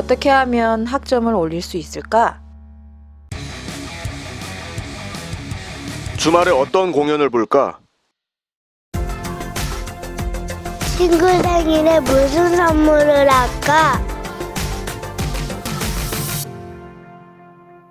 어떻게 하면 학점을 올릴 수 있을까? 주말에 어떤 공연을 볼까? 친구 생일에 무슨 선물을 할까?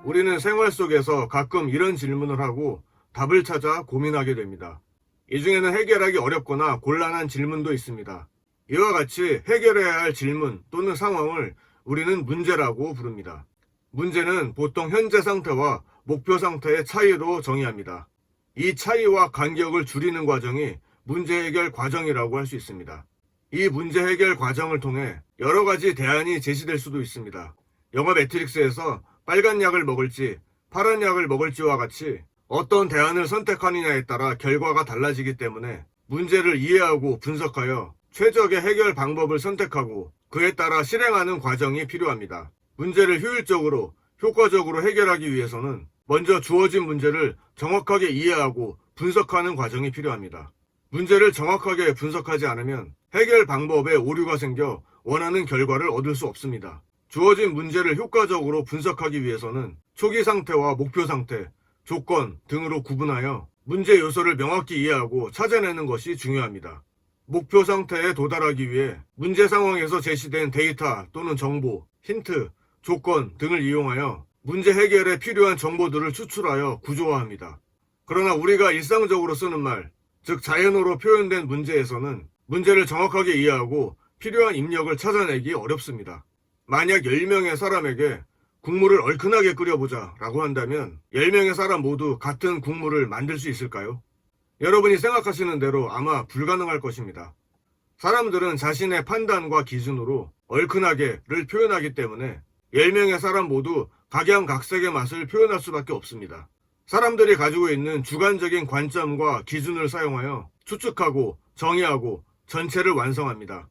우리는 생활 속에서 가끔 이런 질문을 하고 답을 찾아 고민하게 됩니다. 이 중에는 해결하기 어렵거나 곤란한 질문도 있습니다. 이와 같이 해결해야 할 질문 또는 상황을 우리는 문제라고 부릅니다. 문제는 보통 현재 상태와 목표 상태의 차이로 정의합니다. 이 차이와 간격을 줄이는 과정이 문제 해결 과정이라고 할 수 있습니다. 이 문제 해결 과정을 통해 여러 가지 대안이 제시될 수도 있습니다. 영화 매트릭스에서 빨간 약을 먹을지 파란 약을 먹을지와 같이 어떤 대안을 선택하느냐에 따라 결과가 달라지기 때문에 문제를 이해하고 분석하여 최적의 해결 방법을 선택하고 그에 따라 실행하는 과정이 필요합니다. 문제를 효율적으로, 효과적으로 해결하기 위해서는 먼저 주어진 문제를 정확하게 이해하고 분석하는 과정이 필요합니다. 문제를 정확하게 분석하지 않으면 해결 방법에 오류가 생겨 원하는 결과를 얻을 수 없습니다. 주어진 문제를 효과적으로 분석하기 위해서는 초기 상태와 목표 상태, 조건 등으로 구분하여 문제 요소를 명확히 이해하고 찾아내는 것이 중요합니다. 목표 상태에 도달하기 위해 문제 상황에서 제시된 데이터 또는 정보, 힌트, 조건 등을 이용하여 문제 해결에 필요한 정보들을 추출하여 구조화합니다. 그러나 우리가 일상적으로 쓰는 말, 즉 자연어로 표현된 문제에서는 문제를 정확하게 이해하고 필요한 입력을 찾아내기 어렵습니다. 만약 10명의 사람에게 국물을 얼큰하게 끓여보자 라고 한다면 10명의 사람 모두 같은 국물을 만들 수 있을까요? 여러분이 생각하시는 대로 아마 불가능할 것입니다. 사람들은 자신의 판단과 기준으로 얼큰하게를 표현하기 때문에 10명의 사람 모두 각양각색의 맛을 표현할 수밖에 없습니다. 사람들이 가지고 있는 주관적인 관점과 기준을 사용하여 추측하고 정의하고 전체를 완성합니다.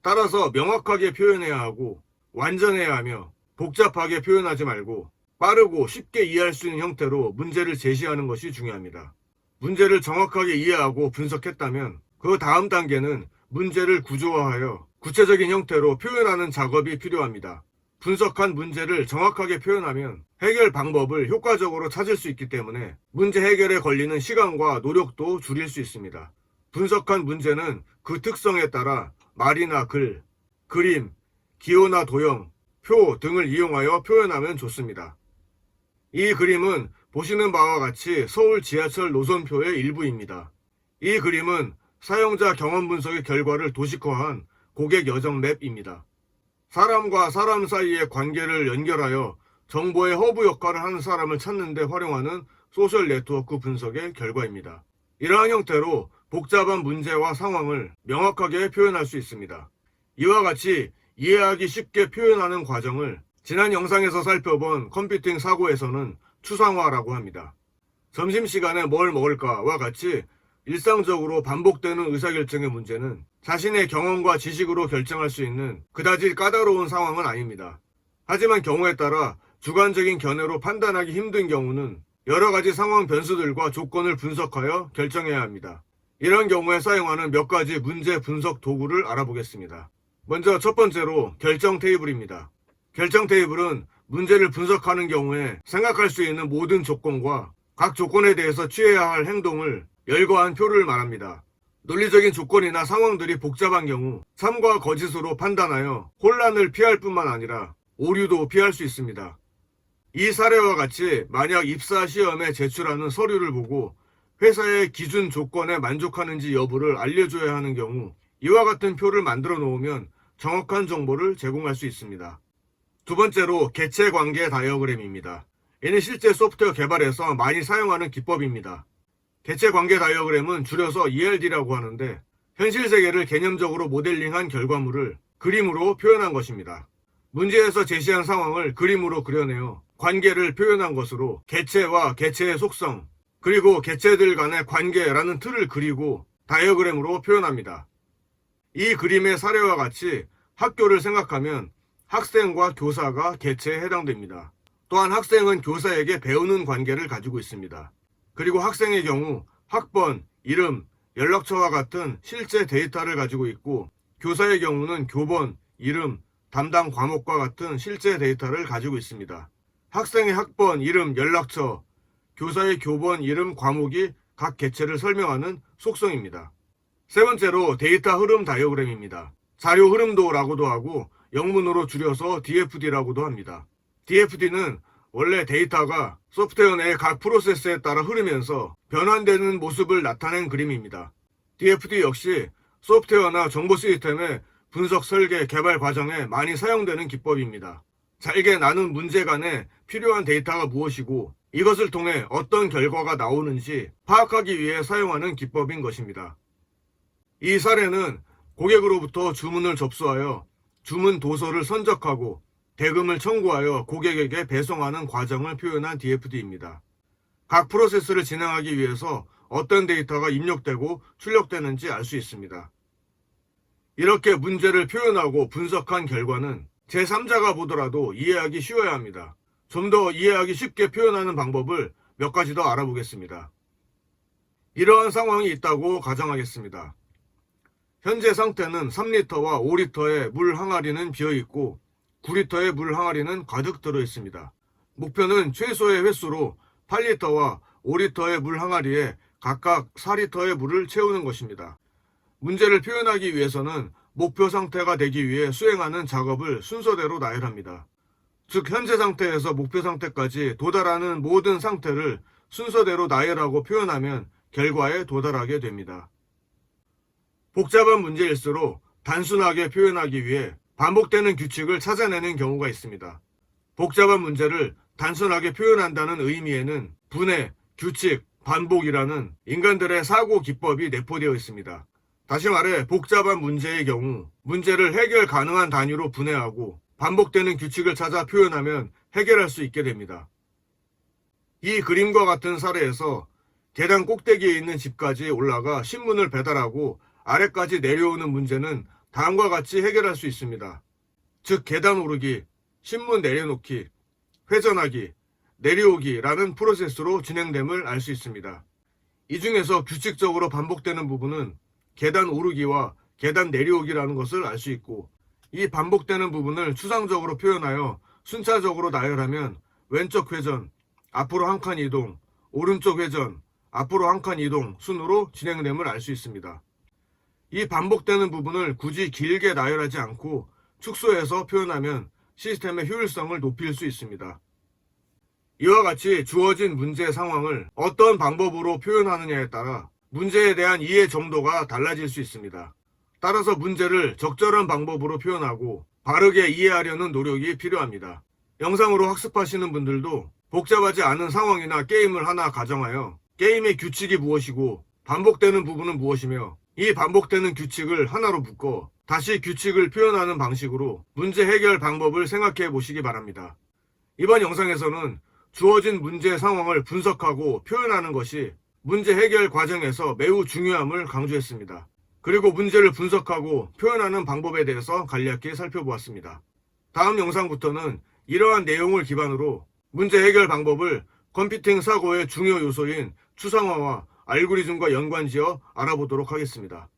따라서 명확하게 표현해야 하고 완전해야 하며 복잡하게 표현하지 말고 빠르고 쉽게 이해할 수 있는 형태로 문제를 제시하는 것이 중요합니다. 문제를 정확하게 이해하고 분석했다면 그 다음 단계는 문제를 구조화하여 구체적인 형태로 표현하는 작업이 필요합니다. 분석한 문제를 정확하게 표현하면 해결 방법을 효과적으로 찾을 수 있기 때문에 문제 해결에 걸리는 시간과 노력도 줄일 수 있습니다. 분석한 문제는 그 특성에 따라 말이나 글, 그림, 기호나 도형, 표 등을 이용하여 표현하면 좋습니다. 이 그림은 보시는 바와 같이 서울 지하철 노선표의 일부입니다. 이 그림은 사용자 경험 분석의 결과를 도식화한 고객 여정 맵입니다. 사람과 사람 사이의 관계를 연결하여 정보의 허브 역할을 하는 사람을 찾는 데 활용하는 소셜 네트워크 분석의 결과입니다. 이러한 형태로 복잡한 문제와 상황을 명확하게 표현할 수 있습니다. 이와 같이 이해하기 쉽게 표현하는 과정을 지난 영상에서 살펴본 컴퓨팅 사고에서는 추상화라고 합니다. 점심시간에 뭘 먹을까와 같이 일상적으로 반복되는 의사결정의 문제는 자신의 경험과 지식으로 결정할 수 있는 그다지 까다로운 상황은 아닙니다. 하지만 경우에 따라 주관적인 견해로 판단하기 힘든 경우는 여러 가지 상황 변수들과 조건을 분석하여 결정해야 합니다. 이런 경우에 사용하는 몇 가지 문제 분석 도구를 알아보겠습니다. 먼저 첫 번째로 결정 테이블입니다. 결정 테이블은 문제를 분석하는 경우에 생각할 수 있는 모든 조건과 각 조건에 대해서 취해야 할 행동을 열거한 표를 말합니다. 논리적인 조건이나 상황들이 복잡한 경우 참과 거짓으로 판단하여 혼란을 피할 뿐만 아니라 오류도 피할 수 있습니다. 이 사례와 같이 만약 입사 시험에 제출하는 서류를 보고 회사의 기준 조건에 만족하는지 여부를 알려줘야 하는 경우 이와 같은 표를 만들어 놓으면 정확한 정보를 제공할 수 있습니다. 두 번째로 객체관계 다이어그램입니다. 이는 실제 소프트웨어 개발에서 많이 사용하는 기법입니다. 객체관계 다이어그램은 줄여서 ERD라고 하는데 현실 세계를 개념적으로 모델링한 결과물을 그림으로 표현한 것입니다. 문제에서 제시한 상황을 그림으로 그려내어 관계를 표현한 것으로 객체와 객체의 속성, 그리고 객체들 간의 관계라는 틀을 그리고 다이어그램으로 표현합니다. 이 그림의 사례와 같이 학교를 생각하면 학생과 교사가 객체에 해당됩니다. 또한 학생은 교사에게 배우는 관계를 가지고 있습니다. 그리고 학생의 경우 학번, 이름, 연락처와 같은 실제 데이터를 가지고 있고 교사의 경우는 교본, 이름, 담당 과목과 같은 실제 데이터를 가지고 있습니다. 학생의 학번, 이름, 연락처, 교사의 교번, 이름, 과목이 각 개체를 설명하는 속성입니다. 세 번째로 데이터 흐름 다이어그램입니다. 자료 흐름도라고도 하고 영문으로 줄여서 DFD라고도 합니다. DFD는 원래 데이터가 소프트웨어 내 각 프로세스에 따라 흐르면서 변환되는 모습을 나타낸 그림입니다. DFD 역시 소프트웨어나 정보 시스템의 분석, 설계, 개발 과정에 많이 사용되는 기법입니다. 잘게 나눈 문제 간에 필요한 데이터가 무엇이고 이것을 통해 어떤 결과가 나오는지 파악하기 위해 사용하는 기법인 것입니다. 이 사례는 고객으로부터 주문을 접수하여 주문 도서를 선적하고 대금을 청구하여 고객에게 배송하는 과정을 표현한 DFD입니다. 각 프로세스를 진행하기 위해서 어떤 데이터가 입력되고 출력되는지 알 수 있습니다. 이렇게 문제를 표현하고 분석한 결과는 제3자가 보더라도 이해하기 쉬워야 합니다. 좀 더 이해하기 쉽게 표현하는 방법을 몇 가지 더 알아보겠습니다. 이러한 상황이 있다고 가정하겠습니다. 현재 상태는 3리터와 5리터의 물 항아리는 비어있고 9리터의 물 항아리는 가득 들어있습니다. 목표는 최소의 횟수로 8리터와 5리터의 물 항아리에 각각 4리터의 물을 채우는 것입니다. 문제를 표현하기 위해서는 목표 상태가 되기 위해 수행하는 작업을 순서대로 나열합니다. 즉 현재 상태에서 목표 상태까지 도달하는 모든 상태를 순서대로 나열하고 표현하면 결과에 도달하게 됩니다. 복잡한 문제일수록 단순하게 표현하기 위해 반복되는 규칙을 찾아내는 경우가 있습니다. 복잡한 문제를 단순하게 표현한다는 의미에는 분해, 규칙, 반복이라는 인간들의 사고 기법이 내포되어 있습니다. 다시 말해 복잡한 문제의 경우 문제를 해결 가능한 단위로 분해하고 반복되는 규칙을 찾아 표현하면 해결할 수 있게 됩니다. 이 그림과 같은 사례에서 계단 꼭대기에 있는 집까지 올라가 신문을 배달하고 아래까지 내려오는 문제는 다음과 같이 해결할 수 있습니다. 즉 계단 오르기, 신문 내려놓기, 회전하기, 내려오기라는 프로세스로 진행됨을 알 수 있습니다. 이 중에서 규칙적으로 반복되는 부분은 계단 오르기와 계단 내려오기라는 것을 알 수 있고 이 반복되는 부분을 추상적으로 표현하여 순차적으로 나열하면 왼쪽 회전, 앞으로 한 칸 이동, 오른쪽 회전, 앞으로 한 칸 이동 순으로 진행됨을 알 수 있습니다. 이 반복되는 부분을 굳이 길게 나열하지 않고 축소해서 표현하면 시스템의 효율성을 높일 수 있습니다. 이와 같이 주어진 문제 상황을 어떤 방법으로 표현하느냐에 따라 문제에 대한 이해 정도가 달라질 수 있습니다. 따라서 문제를 적절한 방법으로 표현하고 바르게 이해하려는 노력이 필요합니다. 영상으로 학습하시는 분들도 복잡하지 않은 상황이나 게임을 하나 가정하여 게임의 규칙이 무엇이고 반복되는 부분은 무엇이며 이 반복되는 규칙을 하나로 묶어 다시 규칙을 표현하는 방식으로 문제 해결 방법을 생각해 보시기 바랍니다. 이번 영상에서는 주어진 문제 상황을 분석하고 표현하는 것이 문제 해결 과정에서 매우 중요함을 강조했습니다. 그리고 문제를 분석하고 표현하는 방법에 대해서 간략히 살펴보았습니다. 다음 영상부터는 이러한 내용을 기반으로 문제 해결 방법을 컴퓨팅 사고의 중요 요소인 추상화와 알고리즘과 연관지어 알아보도록 하겠습니다.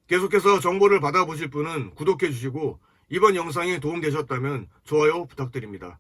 계속해서 정보를 받아보실 분은 구독해 주시고 이번 영상이 도움되셨다면 좋아요 부탁드립니다.